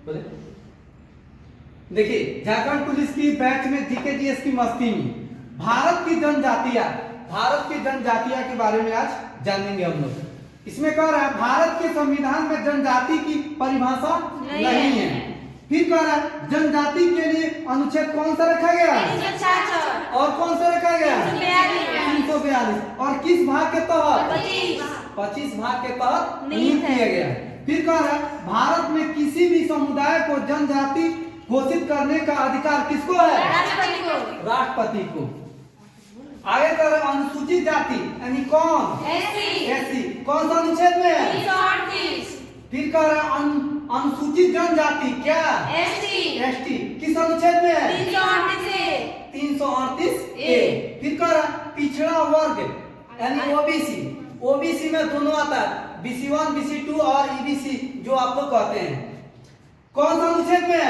बोले देखिए, झारखंड पुलिस की बैच में जीके जीएस की मस्ती में भारत की जनजातियां के बारे में आज जानेंगे हम लोग। इसमें कह रहा है भारत के संविधान में जनजाति की परिभाषा नहीं है। फिर कह रहा है जनजाति के लिए अनुच्छेद कौन सा रखा गया है और कौन सा रखा गया है 342 और किस भाग के तहत 25 भाग के तहत नियुक्त किया गया है। फिर कह रहा है भारत में किसी भी समुदाय को जनजाति घोषित करने का अधिकार किसको है? राष्ट्रपति को। आगे कर अनुसूचित जाति यानी कौन? एससी। कौन सा अनुच्छेद में है? 338। फिर कह रहा अनुसूचित जनजाति क्या? एसटी। किस अनुच्छेद में है? 338 ए। फिर कह रहा पिछड़ा वर्ग यानी ओबीसी में दोनों आता है, BC1 BC2 और EBC जो आप लोग कहते हैं। कौन सा अनुच्छेद में है?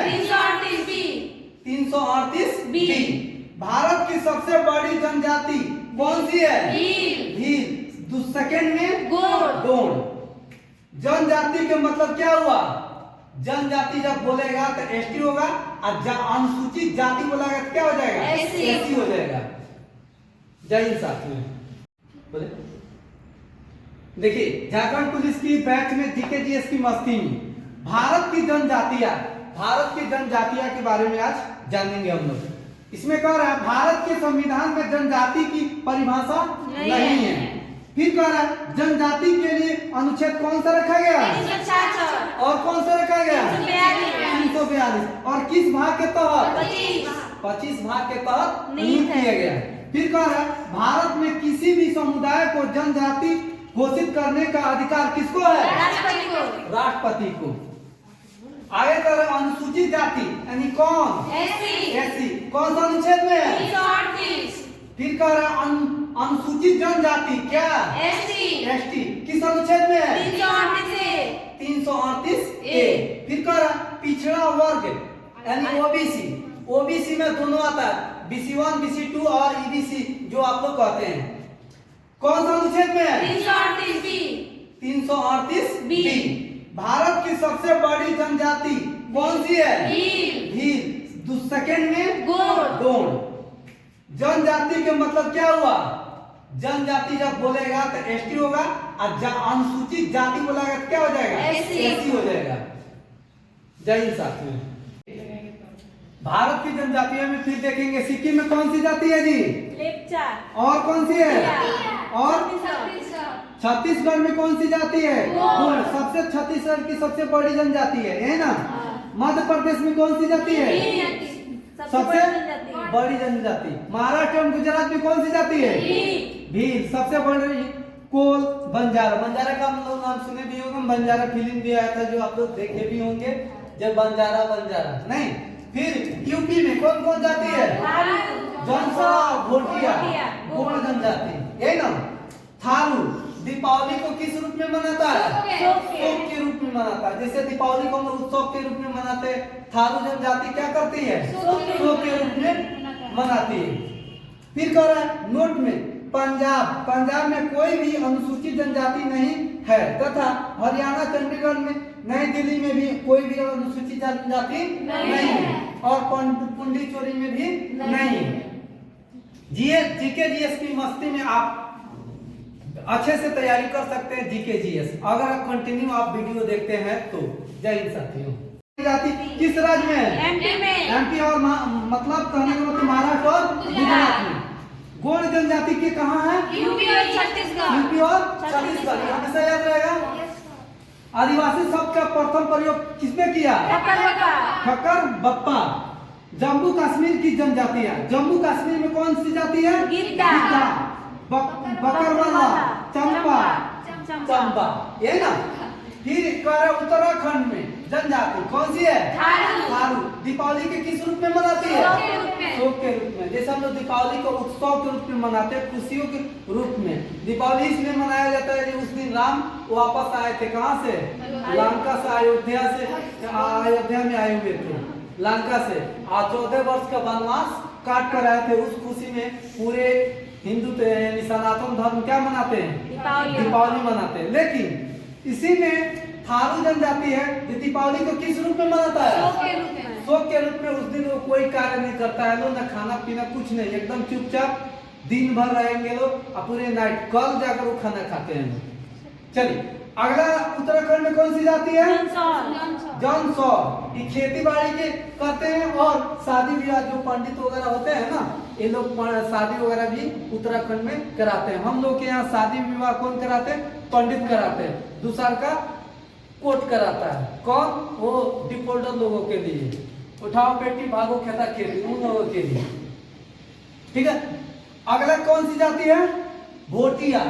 338 बी। भारत की सबसे बड़ी जनजाति कौन सी है? भील। सेकंड में गोंड। जनजाति के मतलब क्या हुआ? जनजाति जब बोलेगा तो एसटी होगा और अनुसूचित जाति बोलेगा तो क्या हो जाएगा? एससी हो जाएगा। जय हिंद साथियों। बोले देखिए, झारखंड पुलिस की बैच में जीके जीएस की मस्ती में भारत की जनजातियां के बारे में आज जानेंगे हम लोग। इसमें कह रहा है भारत के संविधान में जनजाति की परिभाषा नहीं है। फिर कह रहा है जनजाति के लिए अनुच्छेद कौन सा रखा गया है और कौन सा रखा गया है 342 और किस भाग के तहत 25 भाग के तहत नियुक्त किया गया है। फिर कह रहा है भारत में किसी भी समुदाय को जनजाति घोषित करने का अधिकार किसको है? राष्ट्रपति को। आगे कर अनुसूचित जाति यानी कौन? एससी। कौन सा अनुच्छेद में है? 338। फिर कह रहा अनुसूचित जनजाति क्या? एसटी। किस अनुच्छेद में है? 338 ए। फिर कह रहा पिछड़ा वर्ग यानी ओबीसी में दोनों आता है, BC1 BC2 और EBC जो आप लोग कहते हैं। कौन सा अनुच्छेद में है? 338 बी। भारत की सबसे बड़ी जनजाति कौन सी है? भील। सेकंड में गोंड। जनजाति के मतलब क्या हुआ? जनजाति जब बोलेगा तो एसटी होगा और अनुसूचित जाति बोलेगा तो क्या हो जाएगा? एससी हो जाएगा। जय हिंद साथियों। भारत की जनजातियों में फिर देखेंगे, सिक्किम में कौन सी जाति है जी? लेप्चा। और कौन सी है? और छत्तीसगढ़ में कौन सी जाति है? गोंड। सबसे छत्तीसगढ़ की सबसे बड़ी जनजाति है ना। मध्य प्रदेश में कौन सी जाति है? सबसे बड़ी जनजाति। महाराष्ट्र और गुजरात में कौन सी जाति है? भील। सबसे बड़ी कोल। बंजारा का हम लोग नाम सुने भी होंगे, बंजारा फिल्म भी आया था जो आप लोग देखे भी होंगे, जब बंजारा नहीं। फिर यूपी में कौन कौन जाति है? जनसा भोटिया गोंड जनजाति है ना। थारू। दीपावली को किस रूप में मनाता है? शोक के रूप में मनाता है। जैसे दीपावली को हम उत्सव के रूप में मनाते हैं, थारू जनजाति क्या करती है? शोक के रूप में मनाती है। फिर कह रहा है नोट में पंजाब में कोई भी अनुसूचित जनजाति नहीं है तथा हरियाणा, चंडीगढ़ में, नई दिल्ली में भी कोई भी अनुसूचित जनजाति नहीं है और पुंडीचेरी में भी नहीं है। जीके जीएस की मस्ती में आप अच्छे से तैयारी कर सकते हैं। जीके जीएस अगर आप कंटिन्यू आप वीडियो देखते हैं तो। जय हिंद साथियों। जाति किस राज्य में है? एमपी और मतलब कहने का मतलब महाराष्ट्र और गुजरात में। गोंड जनजाति के कहाँ है? यूपी और छत्तीसगढ़। हमेशा याद रहेगा। आदिवासी शब्द का प्रथम प्रयोग किसने किया? खक्कर बप्पा। जम्मू कश्मीर की जनजातियां। जम्मू कश्मीर में कौन सी जाति है? गिद्दा। बकरवाला, चंपा ये ना। फिर उत्तराखंड में जनजाति कौन सी है? थारू। दीपावली के किस रूप में मनाती है? शोक के रूप में। जैसे हम लोग दीपावली को उत्सव के रूप में मनाते हैं, खुशियों के रूप में। दीपावली इसलिए मनाया जाता है उस दिन राम वापस आए थे। कहाँ से? लंका से। अयोध्या में आए हुए थे लंका से। 14 वर्ष का वनवास काट कर आए थे। उस खुशी में पूरे हिंदू सनातन धर्म क्या मनाते हैं? दीपावली मनाते हैं। लेकिन इसी में थारू जनजाति है जो दीपावली को किस रूप में मनाता है? शोक के रूप में। उस दिन वो कोई कार्य नहीं करता है लोग, ना खाना पीना कुछ नहीं, एकदम चुपचाप दिन भर रहेंगे लोग और पूरे नाइट, कल जाकर वो खाना खाते हैं। चलिए अगला उत्तराखंड में कौन सी जाति है? जनसौर। ये खेती बाड़ी के करते हैं और शादी विवाह जो पंडित वगैरह होते हैं ना, ये लोग शादी वगैरह भी उत्तराखंड में कराते हैं। हम लोग के यहाँ शादी विवाह कौन कराते हैं? पंडित कराते हैं। दूसरा का कोर्ट कराता है। कौन? वो डिफॉल्टर लोगों के लिए, उठाओ पेटी भागो खेता खेती, उन लोगों के लिए। ठीक है, अगला कौन सी जाति है? भोटिया।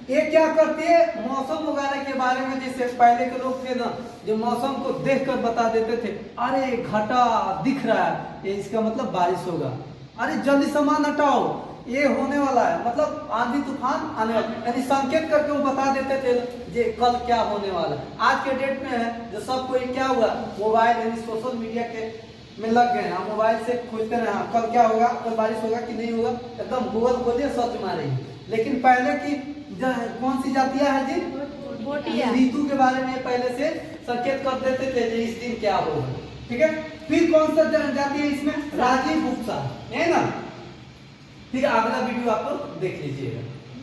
ये क्या करती है? मौसम वगैरह के बारे में, जैसे पहले के लोग थे ना जो मौसम को देखकर बता देते थे, अरे घटा दिख रहा है, ये इसका मतलब बारिश होगा, अरे जल्दी सामान हटाओ ये होने वाला है, मतलब आंधी तूफान आने वाला, यानी संकेत करके वो बता देते थे जे कल क्या होने वाला है। आज के डेट में है जो सब कोई क्या हुआ, मोबाइल यानी सोशल मीडिया के में लग गए हैं, मोबाइल से खोजते हैं हाँ कल क्या होगा, कल बारिश होगा कि नहीं होगा, एकदम गूगल खोलिए सर्च मारेंगे। लेकिन पहले की कौन सी जातियां है जी? ऋतु के बारे में पहले से संकेत कर देते थे कि इस दिन क्या होगा। ठीक है, फिर कौन सा जाति है इसमें? राजीव गुप्ता है ना। ठीक है, अगला वीडियो आप लोग देख लीजिएगा।